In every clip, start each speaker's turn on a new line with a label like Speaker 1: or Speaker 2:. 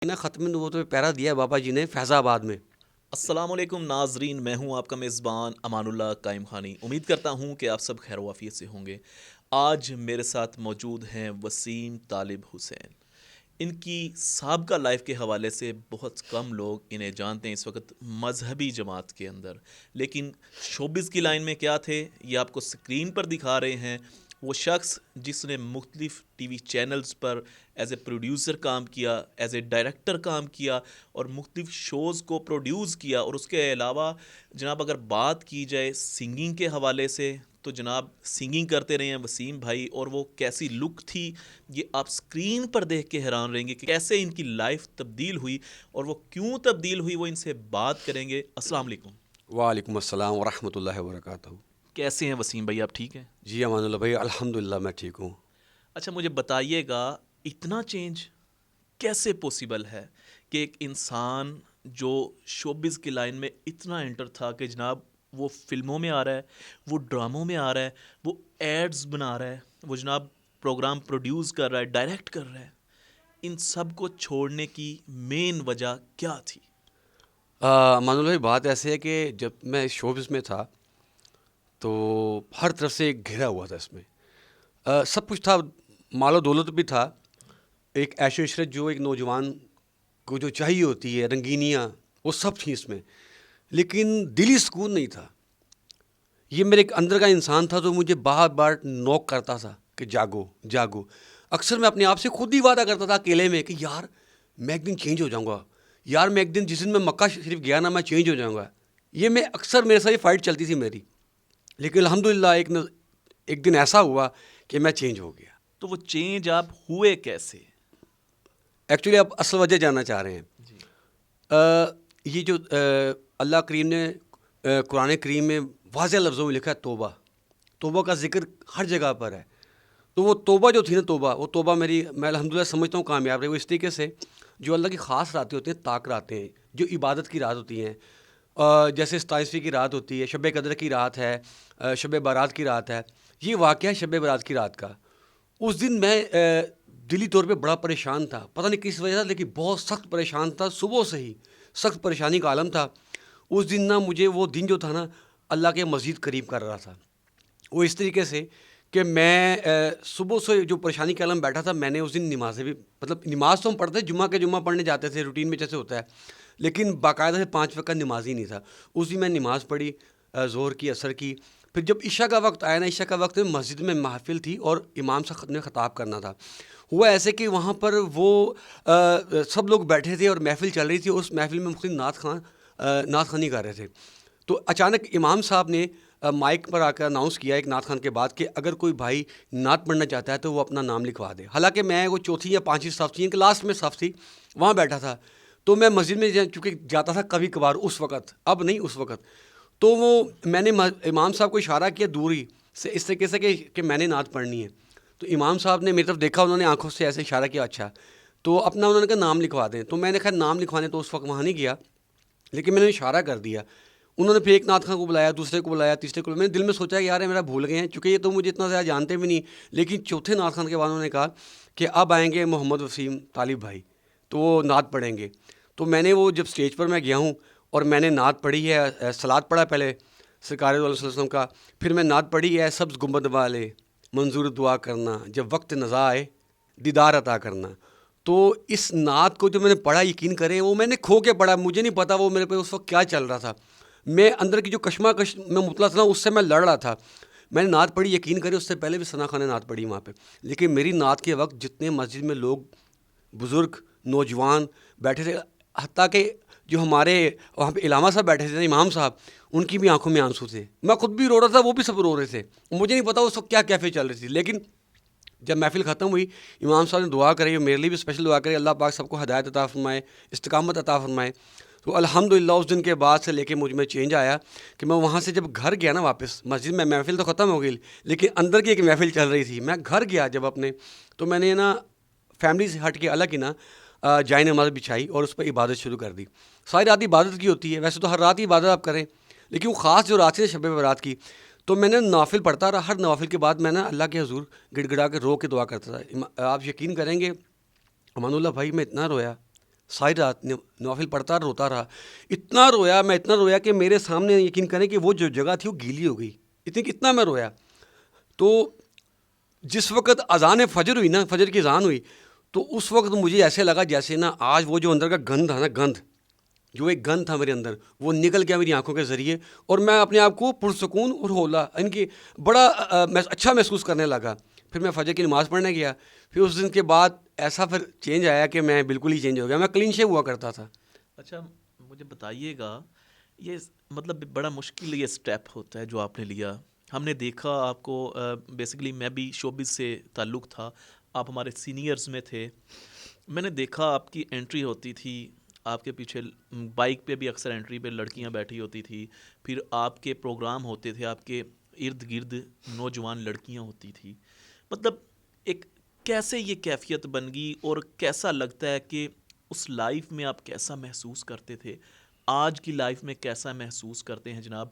Speaker 1: ختم نبوت میں پیرا دیا ہے بابا جی نے فیض آباد میں۔
Speaker 2: السلام علیکم ناظرین، میں ہوں آپ کا میزبان امان اللہ قائم خانی۔ امید کرتا ہوں کہ آپ سب خیر و عافیت سے ہوں گے۔ آج میرے ساتھ موجود ہیں وسیم طالب حسین۔ ان کی سابقہ لائف کے حوالے سے بہت کم لوگ انہیں جانتے ہیں اس وقت مذہبی جماعت کے اندر، لیکن شوبز کی لائن میں کیا تھے یہ آپ کو سکرین پر دکھا رہے ہیں۔ وہ شخص جس نے مختلف ٹی وی چینلز پر ایز اے پروڈیوسر کام کیا، ایز اے ڈائریکٹر کام کیا اور مختلف شوز کو پروڈیوس کیا، اور اس کے علاوہ جناب اگر بات کی جائے سنگنگ کے حوالے سے تو جناب سنگنگ کرتے رہے ہیں وسیم بھائی، اور وہ کیسی لک تھی یہ آپ سکرین پر دیکھ کے حیران رہیں گے کہ کیسے ان کی لائف تبدیل ہوئی اور وہ کیوں تبدیل ہوئی، وہ ان سے بات کریں گے۔ السلام علیکم۔
Speaker 1: وعلیکم السلام ورحمۃ اللہ وبرکاتہ۔
Speaker 2: کیسے ہیں وسیم بھائی، آپ ٹھیک ہیں؟
Speaker 1: جی امان اللہ بھائی، الحمدللہ میں ٹھیک ہوں۔
Speaker 2: اچھا مجھے بتائیے گا اتنا چینج کیسے پوسیبل ہے کہ ایک انسان جو شوبز کی لائن میں اتنا انٹر تھا کہ جناب وہ فلموں میں آ رہا ہے، وہ ڈراموں میں آ رہا ہے، وہ ایڈز بنا رہا ہے، وہ جناب پروگرام پروڈیوس کر رہا ہے، ڈائریکٹ کر رہا ہے، ان سب کو چھوڑنے کی مین وجہ کیا تھی؟
Speaker 1: امان اللہ بھائی، بات ایسے ہے کہ جب میں شوبز میں تھا تو ہر طرف سے گھرا ہوا تھا اس میں، سب کچھ تھا، مال و دولت بھی تھا، ایک عیش و عشرت جو ایک نوجوان کو جو چاہیے ہوتی ہے، رنگینیاں، وہ سب تھیں اس میں، لیکن دلی سکون نہیں تھا۔ یہ میرے ایک اندر کا انسان تھا جو مجھے بار بار نوک کرتا تھا کہ جاگو جاگو۔ اکثر میں اپنے آپ سے خود ہی وعدہ کرتا تھا اکیلے میں کہ یار میں ایک دن چینج ہو جاؤں گا، یار میں ایک دن، جس دن میں مکہ شریف گیا نا، میں چینج ہو جاؤں گا۔ یہ میں اکثر، میرے ساتھ یہ فائٹ چلتی تھی میری، لیکن الحمدللہ ایک دن ایسا ہوا کہ میں چینج ہو گیا۔
Speaker 2: تو وہ چینج آپ ہوئے کیسے؟
Speaker 1: ایکچولی آپ اصل وجہ جاننا چاہ رہے ہیں۔
Speaker 2: جی
Speaker 1: یہ جو اللہ کریم نے قرآن کریم میں واضح لفظوں میں لکھا ہے توبہ، توبہ کا ذکر ہر جگہ پر ہے۔ تو وہ توبہ جو تھی نا، وہ توبہ میں الحمدللہ سمجھتا ہوں کامیاب رہی۔ وہ اس طریقے سے جو اللہ کی خاص راتیں ہوتی ہیں، طاق راتیں ہیں، جو عبادت کی رات ہوتی ہیں، جیسے 27ویں کی رات ہوتی ہے، شب قدر کی رات ہے، شب بارات کی رات ہے۔ یہ واقعہ ہے شب بارات کی رات کا۔ اس دن میں دلی طور پہ بڑا پریشان تھا، پتہ نہیں کس وجہ سے، لیکن بہت سخت پریشان تھا، صبح سے ہی سخت پریشانی کا عالم تھا۔ اس دن نا مجھے وہ دن جو تھا نا اللہ کے مزید قریب کر رہا تھا۔ وہ اس طریقے سے کہ میں صبح سے جو پریشانی کے عالم بیٹھا تھا، میں نے اس دن نمازیں بھی، مطلب نماز تو ہم پڑھتے جمعہ کے جمعہ پڑھنے جاتے تھے روٹین میں جیسے ہوتا ہے، لیکن باقاعدہ سے 5 وقت نماز ہی نہیں تھا۔ اس دن میں نماز پڑھی، ظہر کی، عصر کی، پھر جب عشاء کا وقت آیا نا، عشاء کا وقت مسجد میں محفل تھی اور امام صاحب نے خطاب کرنا تھا۔ ہوا ایسے کہ وہاں پر وہ سب لوگ بیٹھے تھے اور محفل چل رہی تھی، اس محفل میں مختلف نعت خوانی کر رہے تھے۔ تو اچانک امام صاحب نے مائک پر آ کر اناؤنس کیا ایک نعت خوان کے بعد کہ اگر کوئی بھائی نعت پڑھنا چاہتا ہے تو وہ اپنا نام لکھوا دے۔ حالانکہ میں وہ چوتھی یا پانچویں صف تھی کہ لاسٹ میں صف تھی، وہاں بیٹھا تھا۔ تو میں مسجد میں چونکہ جاتا تھا کبھی کبھار اس وقت، اب نہیں اس وقت، تو وہ میں نے امام صاحب کو اشارہ کیا دوری سے اس طریقے سے کہ میں نے نعت پڑھنی ہے۔ تو امام صاحب نے میری طرف دیکھا، انہوں نے آنکھوں سے ایسے اشارہ کیا، اچھا، تو اپنا انہوں نے کہا نام لکھوا دیں۔ تو میں نے خیر نام لکھوانے تو اس وقت وہاں نہیں گیا، لیکن میں نے اشارہ کر دیا۔ انہوں نے پھر ایک نعت خواں کو بلایا، دوسرے کو بلایا، تیسرے کو، میں نے دل میں سوچا کہ یار میرا بھول گئے ہیں، چونکہ یہ تو مجھے اتنا زیادہ جانتے بھی نہیں۔ لیکن چوتھے نعت خوان کے بعد انہوں نے کہا کہ اب آئیں گے محمد وسیم طالب بھائی، تو وہ نعت پڑھیں گے۔ تو میں نے وہ جب اسٹیج پر میں گیا ہوں اور میں نے نعت پڑھی ہے، صلوات پڑھا پہلے سرکار دو علیہ وسلم کا، پھر میں نعت پڑھی ہے سبز گنبد والے منظور دعا کرنا، جب وقت نزا آئے دیدار عطا کرنا۔ تو اس نعت کو جو میں نے پڑھا، یقین کریں وہ میں نے کھو کے پڑھا، مجھے نہیں پتا وہ میرے پہ اس وقت کیا چل رہا تھا، میں اندر کی جو کشمکش میں مبتلا تھا اس سے میں لڑ رہا تھا۔ میں نے نعت پڑھی، یقین کریں اس سے پہلے بھی ثنا خان نے نعت پڑھی وہاں پہ، لیکن میری نعت کے وقت جتنے مسجد میں لوگ، بزرگ، نوجوان بیٹھے تھے، حتیٰ کہ جو ہمارے وہاں پہ علامہ صاحب بیٹھے تھے، امام صاحب، ان کی بھی آنکھوں میں آنسو تھے، میں خود بھی رو رہا تھا، وہ بھی سب رو رہے تھے، مجھے نہیں پتا اس وقت کیا کیفیت چل رہی تھی۔ لیکن جب محفل ختم ہوئی، امام صاحب نے دعا کری، میرے لیے بھی اسپیشل دعا کری، اللہ پاک سب کو ہدایت عطا فرمائے، استقامت عطا فرمائے۔ تو الحمدللہ اس دن کے بعد سے لے کے مجھ میں چینج آیا کہ میں وہاں سے جب گھر گیا نا واپس، مسجد میں محفل تو ختم ہو گئی لیکن اندر کی ایک محفل چل رہی تھی۔ میں گھر گیا جب اپنے، تو میں نے نا فیملی سے ہٹ کے الگ ہی نا جائے نماز بچھائی اور اس پر عبادت شروع کر دی۔ ساری رات عبادت کی ہوتی ہے، ویسے تو ہر رات ہی عبادت آپ کریں، لیکن وہ خاص جو رات تھی شب برات کی، تو میں نے نوافل پڑھتا رہا، ہر نوافل کے بعد میں نا اللہ کے حضور گڑ گڑا کے رو کے دعا کرتا تھا۔ آپ یقین کریں گے امان اللہ بھائی، میں اتنا رویا، ساری رات نوافل پڑھتا روتا رہا. اتنا رویا کہ میرے سامنے یقین کریں کہ وہ جو جگہ تھی وہ گیلی ہو گئی. اتنا میں رویا. تو جس وقت اذان فجر ہوئی نا, فجر کی اذان ہوئی, تو اس وقت مجھے ایسے لگا جیسے نا آج وہ جو اندر کا گند تھا نا, جو ایک گند تھا میرے اندر, وہ نکل گیا میری آنکھوں کے ذریعے, اور میں اپنے آپ کو پرسکون اور ہولا بڑا اچھا محسوس کرنے لگا. پھر میں فجر کی نماز پڑھنے گیا. پھر اس دن کے بعد ایسا پھر چینج آیا کہ میں بالکل ہی چینج ہو گیا. میں کلین شیو ہوا کرتا تھا.
Speaker 2: اچھا مجھے بتائیے گا, یہ مطلب بڑا مشکل یہ اسٹیپ ہوتا ہے جو آپ نے لیا. ہم نے دیکھا آپ کو, بیسیکلی میں بھی شوبز سے تعلق تھا, آپ ہمارے سینئرز میں تھے. میں نے دیکھا آپ کی انٹری ہوتی تھی, آپ کے پیچھے بائک پہ بھی اکثر انٹری پہ لڑکیاں بیٹھی ہوتی تھی. پھر آپ کے پروگرام ہوتے تھے, آپ کے ارد گرد نوجوان لڑکیاں ہوتی تھی. مطلب ایک کیسے یہ کیفیت بن گئی, اور کیسا لگتا ہے کہ اس لائف میں آپ کیسا محسوس کرتے تھے, آج کی لائف میں کیسا محسوس کرتے ہیں جناب؟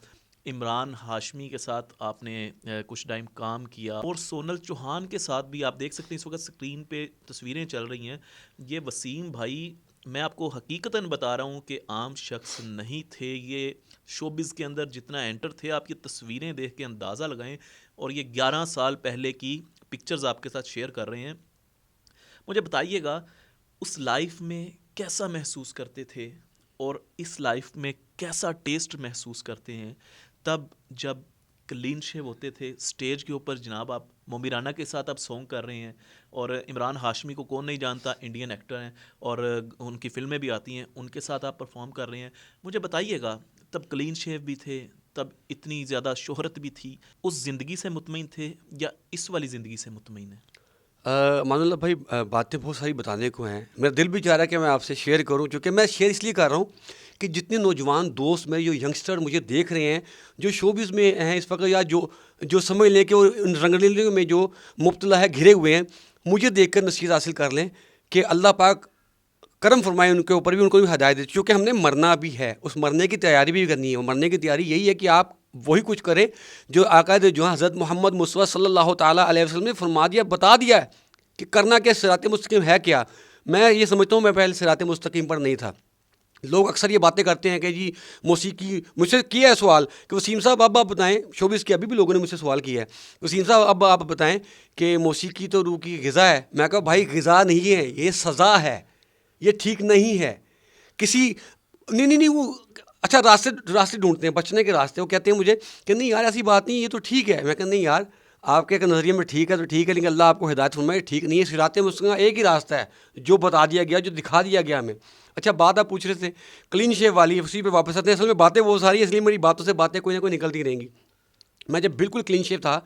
Speaker 2: عمران ہاشمی کے ساتھ آپ نے کچھ ٹائم کام کیا, اور سونل چوہان کے ساتھ بھی آپ دیکھ سکتے ہیں اس وقت اسکرین پہ تصویریں چل رہی ہیں. یہ وسیم بھائی, میں آپ کو حقیقتاً بتا رہا ہوں کہ عام شخص نہیں تھے. یہ شوبز کے اندر جتنا انٹر تھے, آپ کی تصویریں دیکھ کے اندازہ لگائیں, اور یہ 11 سال پہلے کی پکچرز آپ کے ساتھ شیئر کر رہے ہیں. مجھے بتائیے گا اس لائف میں کیسا محسوس کرتے تھے, اور اس لائف میں کیسا ٹیسٹ محسوس کرتے ہیں تب جب کلین شیو ہوتے تھے اسٹیج کے اوپر. جناب آپ مومی رانا کے ساتھ آپ سونگ کر رہے ہیں, اور عمران ہاشمی کو کون نہیں جانتا, انڈین ایکٹر ہیں, اور ان کی فلمیں بھی آتی ہیں, ان کے ساتھ آپ پرفارم کر رہے ہیں. مجھے بتائیے گا تب کلین شیو بھی تھے, تب اتنی زیادہ شہرت بھی تھی, اس زندگی سے مطمئن تھے یا اس والی زندگی سے مطمئن ہیں؟
Speaker 1: مان اللہ بھائی, باتیں بہت ساری بتانے کو ہیں. میرا دل بھی چاہ رہا ہے کہ میں آپ سے شیئر کروں, چونکہ میں شیئر اس لیے کر رہا ہوں کہ جتنے نوجوان دوست میرے, جو ینگسٹر مجھے دیکھ رہے ہیں, جو شوبز میں ہیں اس وقت, یا جو سمجھ لیں کہ وہ ان رنگریلیوں میں جو مبتلا ہے, گھرے ہوئے ہیں, مجھے دیکھ کر نصیحت حاصل کر لیں کہ اللہ پاک کرم فرمائے ان کے اوپر بھی, ان کو بھی ہدایت دے. چونکہ ہم نے مرنا بھی ہے, اس مرنے کی تیاری بھی کرنی ہے. مرنے کی تیاری یہی ہے کہ آپ وہی کچھ کریں جو عقائد جو حضرت محمد مصطفیٰ صلی اللہ تعالیٰ علیہ وسلم نے فرما دیا, بتا دیا ہے کہ کرنا کیا, صراط مستقیم ہے کیا. میں یہ سمجھتا ہوں میں پہلے صراط مستقیم پر نہیں تھا. لوگ اکثر یہ باتیں کرتے ہیں کہ جی موسیقی, مجھ سے کیا ہے سوال کہ وسیم صاحب اب آپ بتائیں, شوبز کے ابھی بھی لوگوں نے مجھ سے سوال کیا ہے, وسیم صاحب اب آپ بتائیں کہ موسیقی تو روح کی غذا ہے. میں کہا بھائی غذا نہیں ہے, یہ سزا ہے, یہ ٹھیک نہیں ہے. کسی نہیں وہ اچھا راستے ڈھونڈتے ہیں بچنے کے راستے. وہ کہتے ہیں مجھے کہ نہیں یار ایسی بات نہیں, یہ تو ٹھیک ہے. میں کہا نہیں یار, آپ کے نظریے میں ٹھیک ہے تو ٹھیک ہے, لیکن اللہ آپ کو ہدایت فرمائے, ٹھیک نہیں ہے. صراط مستقیم ایک ہی راستہ ہے جو بتا دیا گیا, جو دکھا دیا گیا ہمیں. اچھا بات آپ پوچھ رہے تھے کلین شیو والی, اسی پہ واپس آتے ہیں. اصل میں باتیں وہ ساری, اس لیے میری باتوں سے باتیں کوئی نہ کوئی نکلتی رہیں گی. میں جب بالکل کلین شیو تھا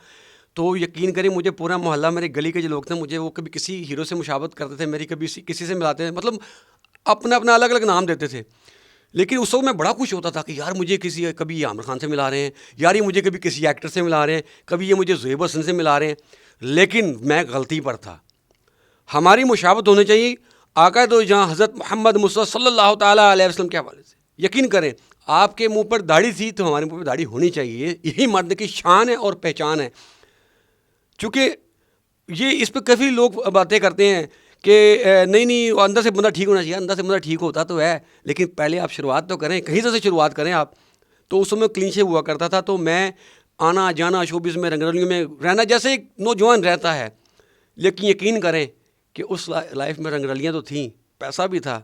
Speaker 1: تو یقین کریں مجھے پورا محلہ, میرے گلی کے جو لوگ تھے, مجھے وہ کبھی کسی ہیرو سے مشابہت کرتے تھے, میری کبھی کسی سے ملاتے تھے, مطلب اپنا الگ الگ نام دیتے تھے. لیکن اس وقت میں بڑا خوش ہوتا تھا کہ یار مجھے کبھی یہ عامر خان سے ملا رہے ہیں, یار یہ مجھے کبھی کسی ایکٹر سے ملا رہے ہیں, کبھی یہ مجھے زہیب حسن سے ملا رہے ہیں. لیکن میں غلطی پر تھا. ہماری مشابہت ہونی چاہیے آقا دو جہاں حضرت محمد مصطفیٰ صلی اللہ تعالیٰ علیہ وسلم کے حوالے سے. یقین کریں آپ کے منہ پر داڑھی تھی تو ہمارے منہ پر داڑھی ہونی چاہیے. یہی مرد کی شان ہے اور پہچان ہے. چونکہ یہ اس پہ کافی لوگ باتیں کرتے ہیں کہ نہیں اندر سے بندہ ٹھیک ہونا چاہیے. اندر سے بندہ ٹھیک ہوتا تو ہے, لیکن پہلے آپ شروعات تو کریں, کہیں سے شروعات کریں آپ. تو اس میں کلین شیو ہوا کرتا تھا, تو میں آنا جانا شوبز میں, رنگرلیوں میں رہنا جیسے ایک نوجوان رہتا ہے. لیکن یقین کریں کہ اس لائف میں رنگرلیاں تو تھیں, پیسہ بھی تھا,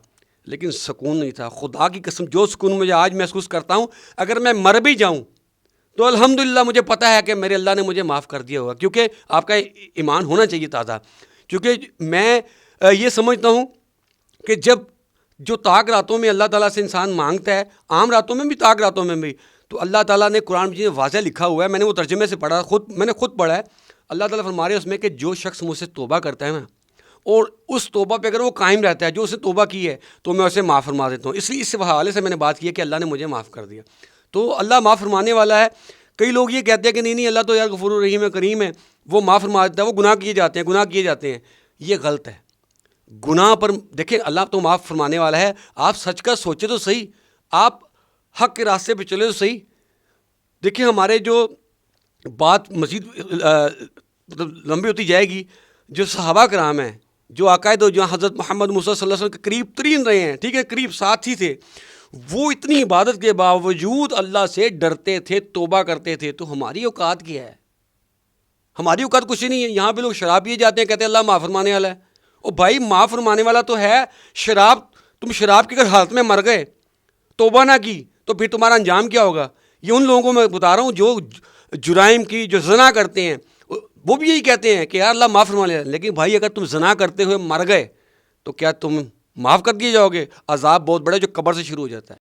Speaker 1: لیکن سکون نہیں تھا. خدا کی قسم جو سکون مجھے آج محسوس کرتا ہوں, اگر میں مر بھی جاؤں تو الحمدللہ مجھے پتہ ہے کہ میرے اللہ نے مجھے معاف کر دیا ہوگا. کیونکہ آپ کا ایمان ہونا چاہیے تازہ. کیونکہ میں یہ سمجھتا ہوں کہ جو طاق راتوں میں اللہ تعالیٰ سے انسان مانگتا ہے, عام راتوں میں بھی طاق راتوں میں بھی, تو اللہ تعالیٰ نے قرآن مجید میں واضح لکھا ہوا ہے. میں نے وہ ترجمے سے پڑھا, میں نے خود پڑھا ہے. اللہ تعالیٰ فرما رہے ہیں اس میں کہ جو شخص مجھ سے توبہ کرتا ہے نا, اور اس توبہ پہ اگر وہ قائم رہتا ہے, جو اسے توبہ کی ہے, تو میں اسے معاف فرما دیتا ہوں. اس لیے اس حوالے سے میں نے بات کی ہے کہ اللہ نے مجھے معاف کر دیا. تو اللہ معاف فرمانے والا ہے. کئی لوگ یہ کہتے ہیں کہ نہیں اللہ تو یار غفور الرحیم ہے, کریم ہے, وہ معاف فرما دیتا ہے, وہ گناہ کیے جاتے ہیں. یہ غلط ہے. گناہ پر دیکھیں اللہ تو معاف فرمانے والا ہے. آپ سچ کا سوچے تو صحیح, آپ حق کے راستے پہ چلے تو صحیح. دیکھیں ہمارے جو بات مزید مطلب لمبی ہوتی جائے گی, جو صحابہ کرام ہیں جو عقائد جو حضرت محمد مصطفیٰ صلی اللہ علیہ وسلم کے قریب ترین رہے ہیں, ٹھیک ہے, قریب ساتھی تھے, وہ اتنی عبادت کے باوجود اللہ سے ڈرتے تھے, توبہ کرتے تھے. تو ہماری اوقات کیا ہے؟ ہماری اوقات کچھ نہیں ہے. یہاں پہ لوگ شراب پیے جاتے ہیں, کہتے ہیں اللہ معاف فرمانے والا ہے. او بھائی, معاف فرمانے والا تو ہے. شراب, تم شراب کی اگر حالت میں مر گئے, توبہ نہ کی, تو پھر تمہارا انجام کیا ہوگا؟ یہ ان لوگوں کو میں بتا رہا ہوں جو جرائم کی, جو زنا کرتے ہیں, وہ بھی یہی کہتے ہیں کہ یار اللہ معاف فرما لے. لیکن بھائی اگر تم زنا کرتے ہوئے مر گئے تو کیا تم معاف کر دیے جاؤ گے؟ عذاب بہت بڑا جو قبر سے شروع ہو جاتا ہے.